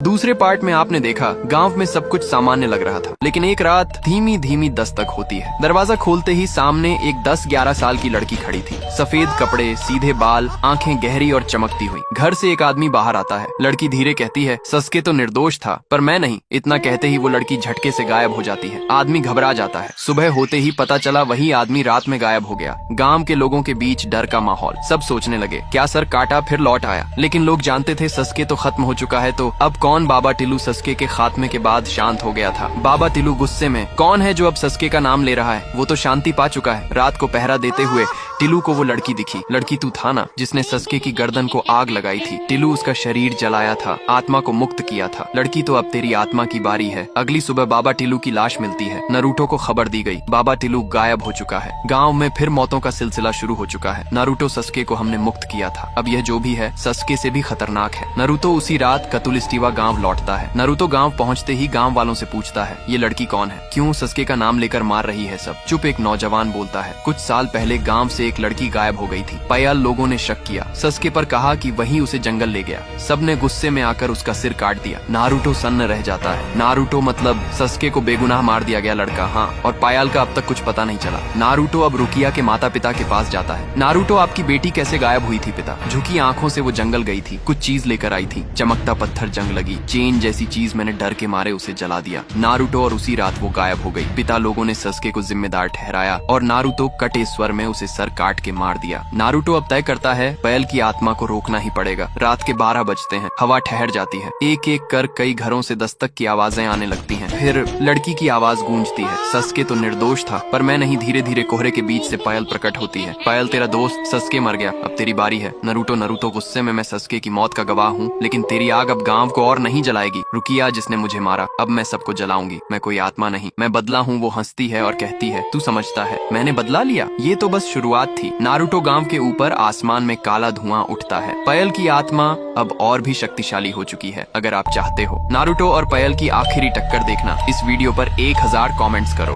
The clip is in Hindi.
दूसरे पार्ट में आपने देखा गांव में सब कुछ सामान्य लग रहा था, लेकिन एक रात धीमी धीमी दस्तक होती है। दरवाजा खोलते ही सामने एक 10-11 साल की लड़की खड़ी थी। सफेद कपड़े, सीधे बाल, आंखें गहरी और चमकती हुई। घर से एक आदमी बाहर आता है। लड़की धीरे कहती है, सस्के तो निर्दोष था, पर मैं नहीं। इतना कहते ही वो लड़की झटके से गायब हो जाती है। आदमी घबरा जाता है। सुबह होते ही पता चला वही आदमी रात में गायब हो गया। गांव के लोगों के बीच डर का माहौल। सब सोचने लगे क्या सर काटा फिर लौट आया, लेकिन लोग जानते थे सस्के तो खत्म हो चुका है, तो अब कौन। बाबा टिल्लू सस्के के खात्मे के बाद शांत हो गया था। बाबा टिल्लू गुस्से में, कौन है जो अब सस्के का नाम ले रहा है, वो तो शांति पा चुका है। रात को पहरा देते हुए टिल्लू को वो लड़की दिखी। लड़की तू था ना जिसने सस्के की गर्दन को आग लगाई थी। टिल्लू उसका शरीर जलाया था, आत्मा को मुक्त किया था। लड़की तो अब तेरी आत्मा की बारी है। अगली सुबह बाबा टिल्लू की लाश मिलती है। नारुतो को खबर दी गई, बाबा टिल्लू गायब हो चुका है। गांव में फिर मौतों का सिलसिला शुरू हो चुका है। नारुतो सस्के को हमने मुक्त किया था, अब यह जो भी है सस्के से भी खतरनाक है। नारुतो उसी रात कतुलिस्टिवा गांव लौटता है। नारुतो गांव पहुंचते ही गांव वालों से पूछता है, ये लड़की कौन है, क्यों सस्के का नाम लेकर मार रही है सब। चुप एक नौजवान बोलता है, कुछ साल पहले गांव से एक लड़की गायब हो गई थी। पयाल लोगों ने शक किया, सस्के पर कहा कि वही उसे जंगल ले गया। सबने गुस्से में आकर उसका सिर काट दिया। नारुतो सन्न रह जाता है। नारुतो मतलब सस्के को बेगुनाह मार दिया गया लड़का। हाँ, और पायल का अब तक कुछ पता नहीं चला। नारुतो अब रुकिया के माता पिता के पास जाता है। नारुतो आपकी बेटी कैसे गायब हुई थी पिता। झुकी आंखों से वो जंगल गई थी, कुछ चीज लेकर आई थी। चमकता पत्थर जंग लगी, चेन जैसी चीज मैंने डर के मारे उसे जला दिया। नारुतो और उसी रात वो गायब हो गई। पिता लोगों ने सस्के को जिम्मेदार ठहराया और नारुतो कटे स्वर में उसे सर काट के मार दिया। नारुतो अब तय करता है पयल की आत्मा को रोकना ही पड़ेगा। रात के 12 बजते हैं, हवा ठहर जाती है। एक एक कर कई घरों से दस्तक की आवाजें आने लगती हैं। फिर लड़की की आवाज गूंजती है, सस्के तो निर्दोष था, पर मैं नहीं। धीरे धीरे कोहरे के बीच से पायल प्रकट होती है। पायल तेरा दोस्त सस्के मर गया, अब तेरी बारी है। नारुतो गुस्से में, मैं सस्के की मौत का गवाह हूँ, लेकिन तेरी आग अब गांव को और नहीं जलाएगी। रुकिया जिसने मुझे मारा, अब मैं सबको जलाऊंगी। मैं कोई आत्मा नहीं, मैं बदला हूँ। वो हंसती है और कहती है, तू समझता है मैंने बदला लिया, ये तो बस शुरुआत थी। नारुतो गांव के ऊपर आसमान में काला धुआं उठता है। पयल की आत्मा अब और भी शक्तिशाली हो चुकी है। अगर आप चाहते हो नारुतो और पयल की आखिरी टक्कर देखना, इस वीडियो पर 1000 कमेंट्स करो।